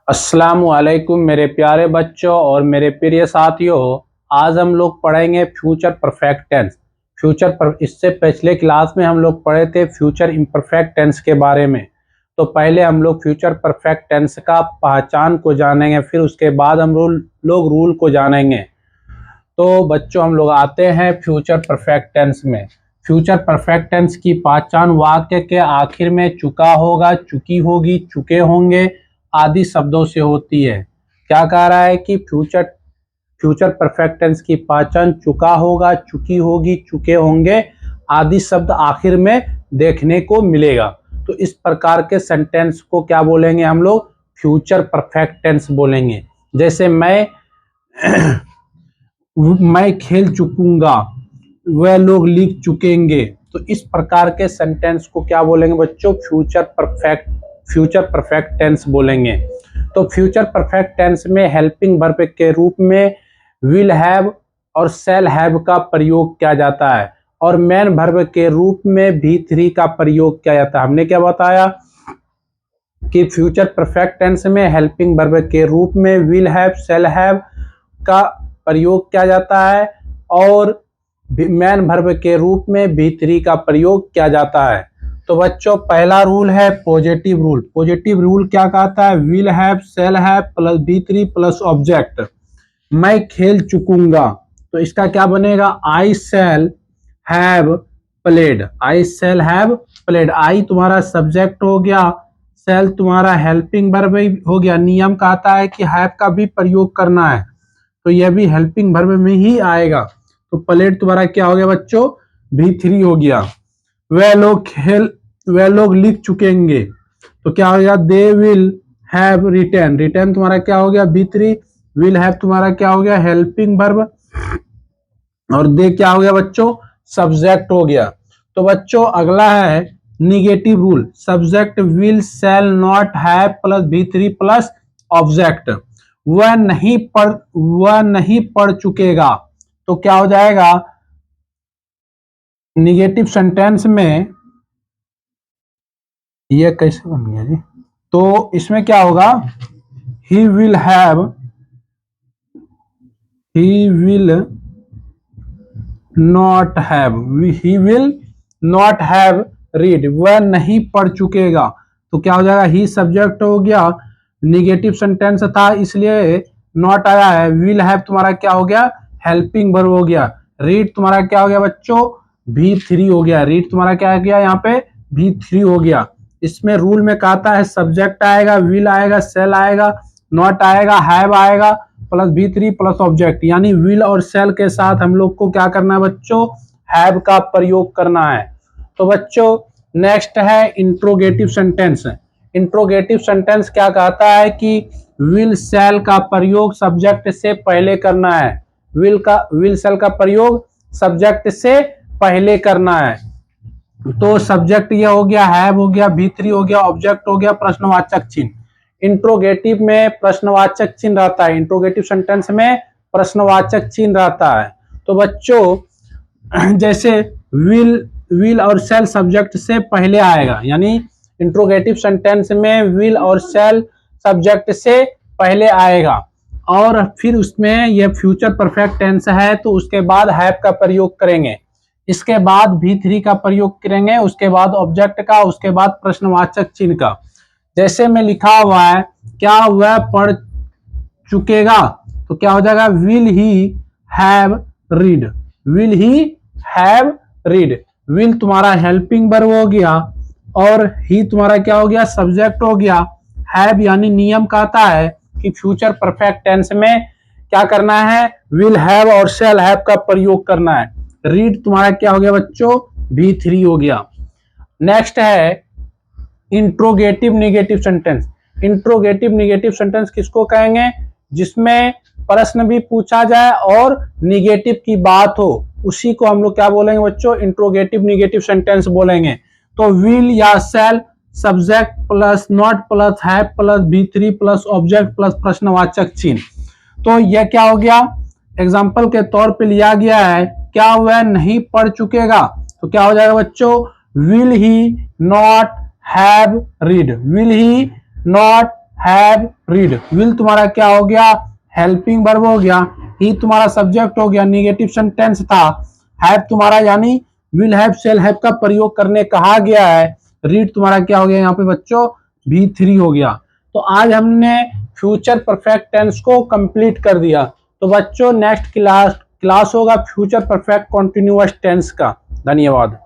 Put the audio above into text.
अस्सलामुअलैकुम मेरे प्यारे बच्चों और मेरे प्रिय साथियों। आज हम लोग पढ़ेंगे फ्यूचर परफेक्ट टेंस। इससे पिछले क्लास में हम लोग पढ़े थे फ्यूचर इम्परफेक्ट टेंस के बारे में। तो पहले हम लोग फ्यूचर परफेक्ट टेंस का पहचान को जानेंगे, फिर उसके बाद हम लोग रूल को जानेंगे। तो बच्चों हम लोग आते हैं फ्यूचर परफेक्ट टेंस में। फ्यूचर परफेक्ट टेंस की पहचान वाक्य के आखिर में चुका होगा, चुकी होगी, चुके होंगे आदि शब्दों से होती है। क्या कह रहा है कि फ्यूचर परफेक्ट टेंस की पहचान चुका होगा, चुकी होगी, चुके होंगे आदि शब्द आखिर में देखने को मिलेगा। तो इस प्रकार के सेंटेंस को क्या बोलेंगे हम लोग? फ्यूचर परफेक्ट टेंस बोलेंगे। जैसे मैं खेल चुकूंगा, वह लोग लिख चुकेंगे। तो इस प्रकार के सेंटेंस को क्या बोलेंगे बच्चों? फ्यूचर परफेक्ट टेंस बोलेंगे। तो फ्यूचर परफेक्ट टेंस में हेल्पिंग वर्ब के रूप में विल हैव और शैल हैव का प्रयोग किया जाता है और मेन वर्ब के रूप में भी थ्री का प्रयोग किया जाता है। हमने क्या बताया कि फ्यूचर परफेक्ट टेंस में हेल्पिंग वर्ब के रूप में विल हैव, शैल हैव का प्रयोग किया जाता है और मेन वर्ब के रूप में भी थ्री का प्रयोग किया जाता है। तो बच्चों पहला रूल है पॉजिटिव रूल। पॉजिटिव रूल क्या कहता है? Will have, shall have plus V three plus object. मैं खेल चुकूंगा, तो इसका क्या बनेगा? I shall have played. I shall have played. I तुम्हारा सब्जेक्ट हो गया, शैल तुम्हारा हेल्पिंग वर्ब हो गया। नियम कहता है कि हैव का भी प्रयोग करना है, तो यह भी हेल्पिंग वर्ब में ही आएगा। तो प्लेड तुम्हारा क्या हो गया बच्चों? भी थ्री हो गया। वह लोग लिख चुकेंगे, तो क्या हो गया? They will have written. Written तुम्हारा क्या हो गया? B three. विल हैव तुम्हारा क्या हो गया? Helping verb. और दे क्या हो गया बच्चों? सब्जेक्ट हो गया। तो बच्चों अगला है negative rule. Subject will shall not have plus V three plus object. वह नहीं पढ़ चुकेगा, तो क्या हो जाएगा? निगेटिव सेंटेंस में ये कैसे बन गया जी? तो इसमें क्या होगा? He will not have read. वह नहीं पढ़ चुकेगा, तो क्या हो जाएगा? ही सब्जेक्ट हो गया, निगेटिव सेंटेंस था इसलिए नॉट आया है। विल हैव तुम्हारा क्या हो गया? हेल्पिंग वर्ब हो गया। रीड तुम्हारा क्या हो गया बच्चों? भी थ्री हो गया। रीड तुम्हारा क्या हो गया? यहाँ पे भी थ्री हो गया। इसमें रूल में कहता है सब्जेक्ट आएगा, विल आएगा, सेल आएगा, नॉट आएगा, हैव आएगा plus V three plus object. यानी विल और सेल के साथ हम लोग को क्या करना है बच्चों? हैव का प्रयोग करना है। तो बच्चों नेक्स्ट है इंट्रोगेटिव सेंटेंस। इंट्रोगेटिव सेंटेंस क्या कहता है कि विल सेल का प्रयोग सब्जेक्ट से पहले करना है। विल सेल का प्रयोग सब्जेक्ट से पहले करना है। तो सब्जेक्ट ये हो गया, हैव हो गया, भी थ्री हो गया, ऑब्जेक्ट हो गया, प्रश्नवाचक चिन्ह। इंट्रोगेटिव में प्रश्नवाचक चिन्ह रहता है। इंट्रोगेटिव सेंटेंस में प्रश्नवाचक चिन्ह रहता है। तो बच्चों जैसे विल और सेल सब्जेक्ट से पहले आएगा, यानी इंट्रोगेटिव सेंटेंस में विल और सेल सब्जेक्ट से पहले आएगा और फिर उसमें यह फ्यूचर परफेक्ट टेंस है तो उसके बाद हैव का प्रयोग करेंगे, इसके बाद भी थ्री का प्रयोग करेंगे, उसके बाद ऑब्जेक्ट का, उसके बाद प्रश्नवाचक चिन्ह का। जैसे में लिखा हुआ है क्या वह पढ़ चुकेगा, तो क्या हो जाएगा? Will he have read. Will he have read. Will तुम्हारा हेल्पिंग वर्ब हो गया और ही तुम्हारा क्या हो गया? सब्जेक्ट हो गया। हैव यानी नियम कहता है कि फ्यूचर परफेक्ट टेंस में क्या करना है? विल हैव और शैल हैव का प्रयोग करना है। रीड तुम्हारा क्या हो गया बच्चों? भी थ्री हो गया। नेक्स्ट है interrogative negative sentence. Interrogative negative sentence किसको कहेंगे? जिसमें प्रश्न भी पूछा जाए और निगेटिव की बात हो, उसी को हम लोग क्या बोलेंगे बच्चों? इंट्रोगेटिव निगेटिव सेंटेंस बोलेंगे। तो विल या shall subject plus not plus have plus V three plus object plus प्रश्नवाचक चिन्ह। तो यह क्या हो गया? एग्जाम्पल के तौर पे लिया गया है, क्या वह नहीं पढ़ चुकेगा, तो क्या हो जाएगा बच्चों? Will he not have read. Will he not have read. Will तुम्हारा क्या हो गया, हेल्पिंग वर्ब हो गया, ही तुम्हारा सब्जेक्ट हो गया, निगेटिव सेंटेंस था, हैव तुम्हारा यानी विल हैव शेल हैव का प्रयोग करने कहा गया है, रीड तुम्हारा क्या हो गया यहाँ पे बच्चों V3 हो गया। तो आज हमने फ्यूचर परफेक्ट टेंस को कंप्लीट कर दिया। तो बच्चों नेक्स्ट क्लास होगा फ्यूचर परफेक्ट कॉन्टिन्यूअस टेंस का। धन्यवाद।